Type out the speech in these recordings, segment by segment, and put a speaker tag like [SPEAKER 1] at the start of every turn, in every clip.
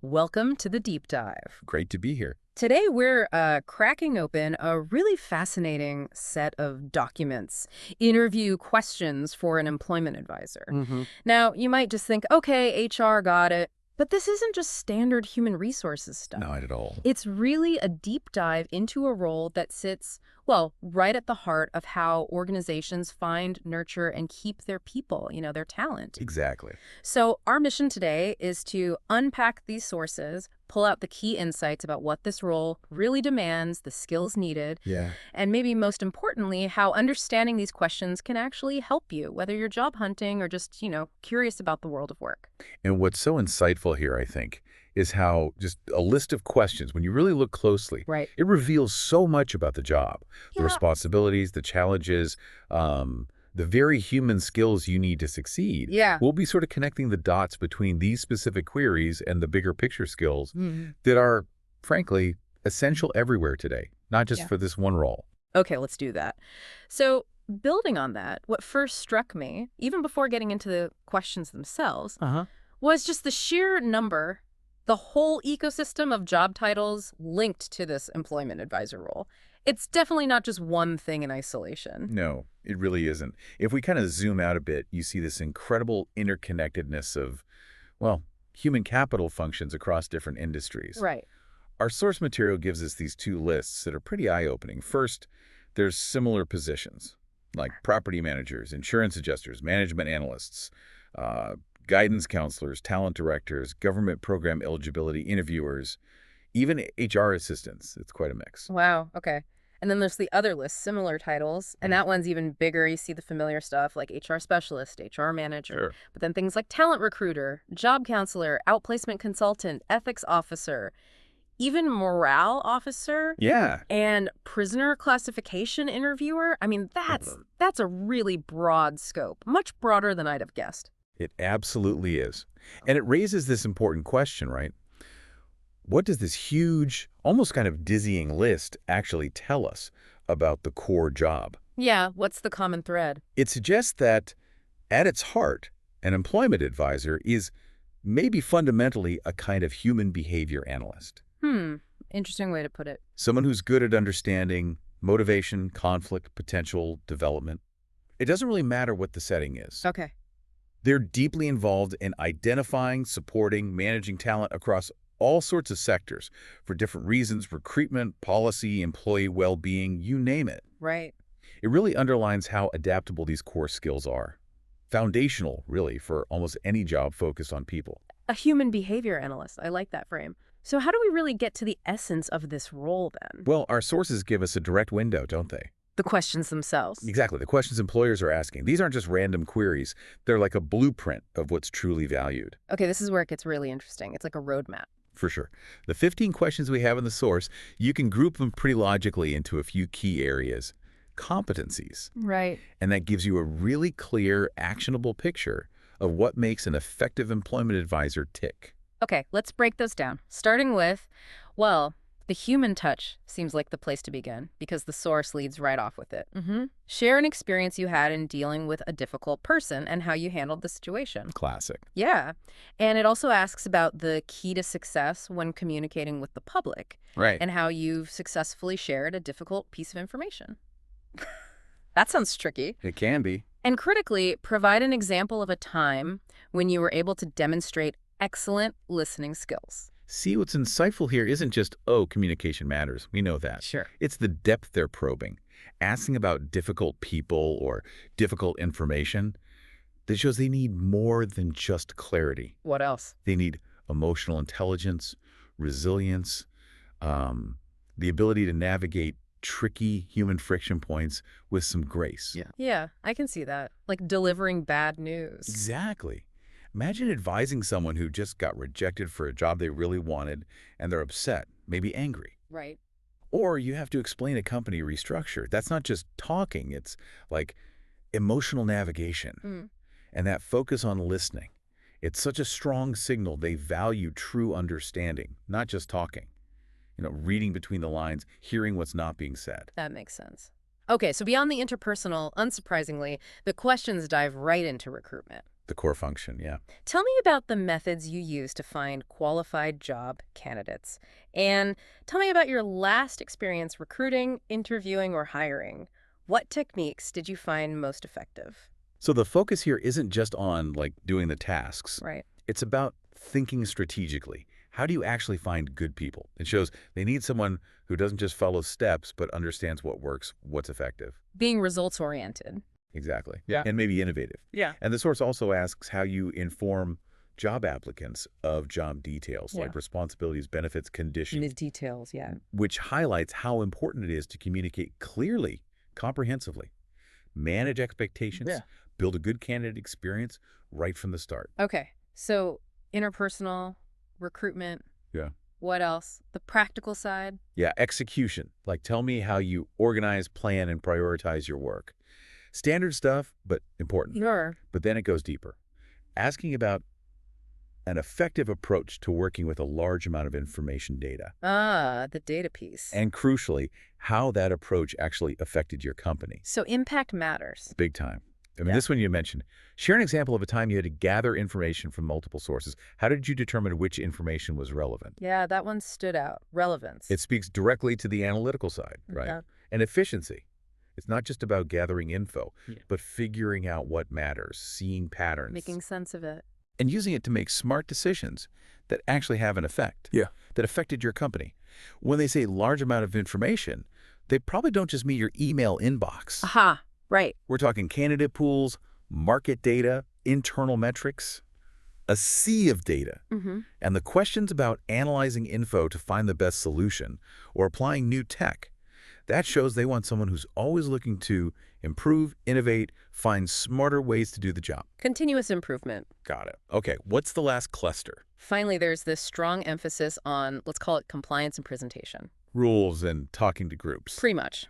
[SPEAKER 1] Welcome to the deep dive.
[SPEAKER 2] Great to be here.
[SPEAKER 1] Today we're cracking open a really fascinating set of documents, interview questions for an employment advisor.
[SPEAKER 2] Hmm.
[SPEAKER 1] Now, you might just think, okay, HR got it, but this isn't just standard human resources stuff.
[SPEAKER 2] Not at all.
[SPEAKER 1] It's really a deep dive into a role that sits, well, right at the heart of how organizations find, nurture, and keep their people, their talent.
[SPEAKER 2] Exactly.
[SPEAKER 1] So our mission today is to unpack these sources, pull out the key insights about what this role really demands, the skills needed,
[SPEAKER 2] Yeah.
[SPEAKER 1] and maybe most importantly, how understanding these questions can actually help you, whether you're job hunting or just, curious about the world of work.
[SPEAKER 2] And what's so insightful here, I think, is how just a list of questions, when you really look closely,
[SPEAKER 1] Right.
[SPEAKER 2] it reveals so much about the job, the
[SPEAKER 1] Yeah.
[SPEAKER 2] responsibilities, the challenges, the very human skills you need to succeed.
[SPEAKER 1] Yeah.
[SPEAKER 2] We'll be sort of connecting the dots between these specific queries and the bigger picture skills
[SPEAKER 1] Mhm.
[SPEAKER 2] that are, frankly, essential everywhere today, not just
[SPEAKER 1] Yeah.
[SPEAKER 2] for this one role.
[SPEAKER 1] Okay, let's do that. So building on that, what first struck me, even before getting into the questions themselves,
[SPEAKER 2] Uh-huh.
[SPEAKER 1] was just the sheer number, the whole ecosystem of job titles linked to this employment advisor role. It's definitely not just one thing in isolation.
[SPEAKER 2] No, it really isn't. If we kind of zoom out a bit, you see this incredible interconnectedness of, well, human capital functions across different industries.
[SPEAKER 1] Right.
[SPEAKER 2] Our source material gives us these two lists that are pretty eye-opening. First, there's similar positions, like property managers, insurance adjusters, management analysts, uh, guidance counselors, talent directors, government program eligibility interviewers, even HR assistants. It's quite a mix.
[SPEAKER 1] Wow. Okay. And then there's the other list, similar titles, and that one's even bigger. You see the familiar stuff like HR specialist, HR manager,
[SPEAKER 2] Sure.
[SPEAKER 1] but then things like talent recruiter, job counselor, outplacement consultant, ethics officer, even morale officer,
[SPEAKER 2] Yeah.
[SPEAKER 1] and prisoner classification interviewer. I mean, that's a really broad scope, much broader than I'd have guessed.
[SPEAKER 2] It absolutely is. And it raises this important question, right? What does this huge, almost kind of dizzying list actually tell us about the core job?
[SPEAKER 1] Yeah, what's the common thread?
[SPEAKER 2] It suggests that, at its heart, an employment advisor is maybe fundamentally a kind of human behavior analyst.
[SPEAKER 1] Interesting way to put it.
[SPEAKER 2] Someone who's good at understanding motivation, conflict, potential, development. It doesn't really matter what the setting is.
[SPEAKER 1] Okay.
[SPEAKER 2] They're deeply involved in identifying, supporting, managing talent across all sorts of sectors for different reasons: recruitment, policy, employee well-being, you name it.
[SPEAKER 1] Right.
[SPEAKER 2] It really underlines how adaptable these core skills are. Foundational, really, for almost any job focused on people.
[SPEAKER 1] A human behavior analyst. I like that frame. So how do we really get to the essence of this role then?
[SPEAKER 2] Well, our sources give us a direct window, don't they?
[SPEAKER 1] The questions themselves.
[SPEAKER 2] Exactly. The questions employers are asking. These aren't just random queries. They're like a blueprint of what's truly valued.
[SPEAKER 1] Okay, this is where it gets really interesting. It's like a roadmap.
[SPEAKER 2] For sure. The 15 questions we have in the source, you can group them pretty logically into a few key areas. Competencies.
[SPEAKER 1] Right.
[SPEAKER 2] And that gives you a really clear, actionable picture of what makes an effective employment advisor tick.
[SPEAKER 1] Okay, let's break those down. Starting with, well, the human touch seems like the place to begin because the source leads right off with it. Share an experience you had in dealing with a difficult person and how you handled the situation.
[SPEAKER 2] Classic.
[SPEAKER 1] Yeah. And it also asks about the key to success when communicating with the public
[SPEAKER 2] Right.
[SPEAKER 1] and how you've successfully shared a difficult piece of information. That sounds tricky.
[SPEAKER 2] It can be.
[SPEAKER 1] And critically, provide an example of a time when you were able to demonstrate excellent listening skills.
[SPEAKER 2] See, what's insightful here isn't just, oh, communication matters. We know that.
[SPEAKER 1] Sure.
[SPEAKER 2] It's the depth they're probing. Asking about difficult people or difficult information that shows they need more than just clarity.
[SPEAKER 1] What else?
[SPEAKER 2] They need emotional intelligence, resilience, the ability to navigate tricky human friction points with some grace.
[SPEAKER 1] Yeah, I can see that. Like delivering bad news.
[SPEAKER 2] Exactly. Imagine advising someone who just got rejected for a job they really wanted and they're upset, maybe angry.
[SPEAKER 1] Right.
[SPEAKER 2] Or you have to explain a company restructure. That's not just talking, it's like emotional navigation. And that focus on listening. It's such a strong signal they value true understanding, not just talking. Reading between the lines, hearing what's not being said.
[SPEAKER 1] That makes sense. Okay, so beyond the interpersonal, unsurprisingly, the questions dive right into recruitment.
[SPEAKER 2] The core function, yeah.
[SPEAKER 1] Tell me about the methods you use to find qualified job candidates. And tell me about your last experience recruiting, interviewing, or hiring. What techniques did you find most effective?
[SPEAKER 2] So the focus here isn't just on, like, doing the tasks.
[SPEAKER 1] Right.
[SPEAKER 2] It's about thinking strategically. How do you actually find good people? It shows they need someone who doesn't just follow steps, but understands what works, what's effective.
[SPEAKER 1] Being results-oriented.
[SPEAKER 2] Exactly.
[SPEAKER 3] Yeah.
[SPEAKER 2] And maybe innovative.
[SPEAKER 3] Yeah.
[SPEAKER 2] And the source also asks how you inform job applicants of job details, like responsibilities, benefits, conditions,
[SPEAKER 1] Details, yeah.
[SPEAKER 2] which highlights how important it is to communicate clearly, comprehensively, manage expectations,
[SPEAKER 3] Yeah.
[SPEAKER 2] build a good candidate experience right from the start.
[SPEAKER 1] Okay, so interpersonal, recruitment.
[SPEAKER 2] Yeah.
[SPEAKER 1] What else? The practical side?
[SPEAKER 2] Yeah, execution. Like, tell me how you organize, plan, and prioritize your work. Standard stuff, but important.
[SPEAKER 1] Sure.
[SPEAKER 2] But then it goes deeper. Asking about an effective approach to working with a large amount of information data.
[SPEAKER 1] Ah, the data piece.
[SPEAKER 2] And crucially, how that approach actually affected your company.
[SPEAKER 1] So impact matters.
[SPEAKER 2] Big time. I mean,
[SPEAKER 1] Yeah.
[SPEAKER 2] this one you mentioned. Share an example of a time you had to gather information from multiple sources. How did you determine which information was relevant?
[SPEAKER 1] Yeah, that one stood out. Relevance.
[SPEAKER 2] It speaks directly to the analytical side, right?
[SPEAKER 1] Yeah.
[SPEAKER 2] And efficiency. It's not just about gathering info,
[SPEAKER 3] Yeah.
[SPEAKER 2] but figuring out what matters, seeing patterns,
[SPEAKER 1] Making sense of it.
[SPEAKER 2] and using it to make smart decisions that actually have an effect, that affected your company. When they say large amount of information, they probably don't just mean your email inbox.
[SPEAKER 1] Aha, right.
[SPEAKER 2] We're talking candidate pools, market data, internal metrics, a sea of data.
[SPEAKER 1] Mm-hmm.
[SPEAKER 2] And the questions about analyzing info to find the best solution or applying new tech, that shows they want someone who's always looking to improve, innovate, find smarter ways to do the job.
[SPEAKER 1] Continuous improvement.
[SPEAKER 2] Got it. Okay, what's the last cluster?
[SPEAKER 1] Finally, there's this strong emphasis on, let's call it compliance and presentation.
[SPEAKER 2] Rules and talking to groups.
[SPEAKER 1] Pretty much.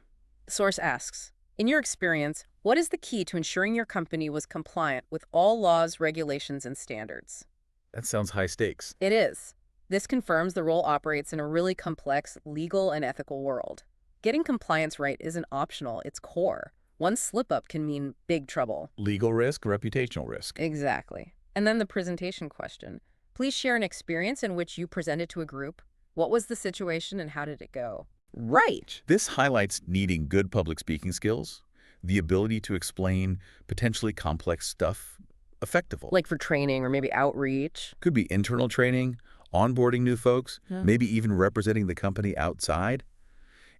[SPEAKER 1] Source asks, in your experience, what is the key to ensuring your company was compliant with all laws, regulations, and standards?
[SPEAKER 2] That sounds high stakes.
[SPEAKER 1] It is. This confirms the role operates in a really complex legal and ethical world. Getting compliance right isn't optional, it's core. One slip-up can mean big trouble.
[SPEAKER 2] Legal risk, reputational risk.
[SPEAKER 1] Exactly. And then the presentation question. Please share an experience in which you presented to a group. What was the situation and how did it go? Right.
[SPEAKER 2] This highlights needing good public speaking skills, the ability to explain potentially complex stuff effectively.
[SPEAKER 1] Like for training or maybe outreach.
[SPEAKER 2] Could be internal training, onboarding new folks,
[SPEAKER 1] Yeah.
[SPEAKER 2] maybe even representing the company outside.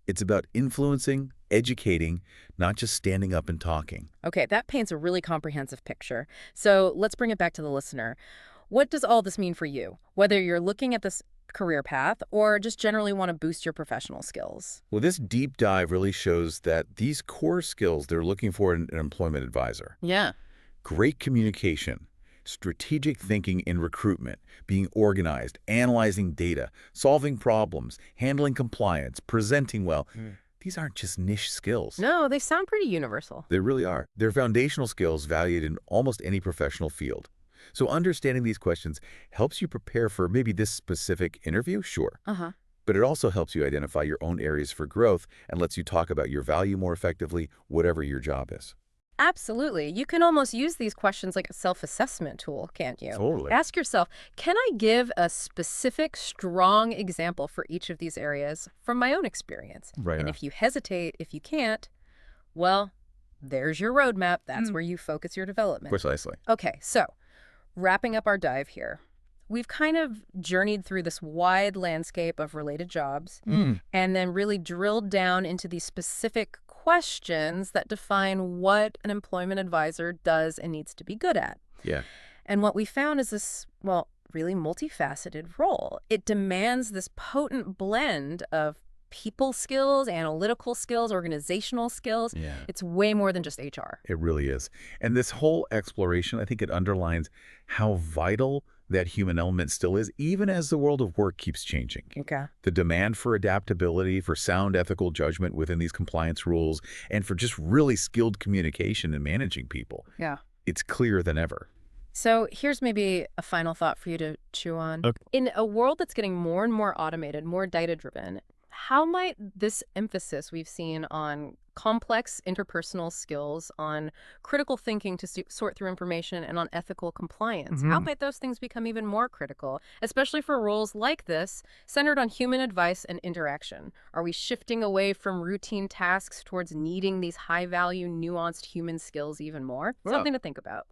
[SPEAKER 2] It's about influencing, educating, not just standing up and talking.
[SPEAKER 1] Okay, that paints a really comprehensive picture. So let's bring it back to the listener. What does all this mean for you? Whether you're looking at this career path or just generally want to boost your professional skills.
[SPEAKER 2] Well, this deep dive really shows that these core skills they're looking for in an employment advisor.
[SPEAKER 1] Yeah.
[SPEAKER 2] Great communication, strategic thinking in recruitment, being organized, analyzing data, solving problems, handling compliance, presenting well. These aren't just niche skills.
[SPEAKER 1] No, they sound pretty universal.
[SPEAKER 2] They really are. They're foundational skills valued in almost any professional field. So understanding these questions helps you prepare for maybe this specific interview, sure.
[SPEAKER 1] Uh-huh.
[SPEAKER 2] But it also helps you identify your own areas for growth and lets you talk about your value more effectively, whatever your job is.
[SPEAKER 1] Absolutely. You can almost use these questions like a self-assessment tool, can't you?
[SPEAKER 2] Totally.
[SPEAKER 1] Ask yourself, can I give a specific, strong example for each of these areas from my own experience?
[SPEAKER 2] Right.
[SPEAKER 1] And if you hesitate, if you can't, well, there's your roadmap. That's where you focus your development.
[SPEAKER 2] Precisely.
[SPEAKER 1] Okay, so wrapping up our dive here, we've kind of journeyed through this wide landscape of related jobs and then really drilled down into these specific questions that define what an employment advisor does and needs to be good at.
[SPEAKER 2] Yeah.
[SPEAKER 1] And what we found is this, well, really multifaceted role. It demands this potent blend of people skills, analytical skills, organizational skills.
[SPEAKER 2] Yeah.
[SPEAKER 1] It's way more than just HR.
[SPEAKER 2] It really is. And this whole exploration, I think it underlines how vital that human element still is, even as the world of work keeps changing.
[SPEAKER 1] Okay.
[SPEAKER 2] The demand for adaptability, for sound ethical judgment within these compliance rules, and for just really skilled communication and managing people,
[SPEAKER 1] Yeah.
[SPEAKER 2] it's clearer than ever.
[SPEAKER 1] So here's maybe a final thought for you to chew on.
[SPEAKER 3] Okay.
[SPEAKER 1] In a world that's getting more and more automated, more data-driven, how might this emphasis we've seen on complex interpersonal skills, on critical thinking to sort through information, and on ethical compliance, how might those things become even more critical, especially for roles like this, centered on human advice and interaction? Are we shifting away from routine tasks towards needing these high-value, nuanced human skills even more?
[SPEAKER 2] Well,
[SPEAKER 1] Something to think about.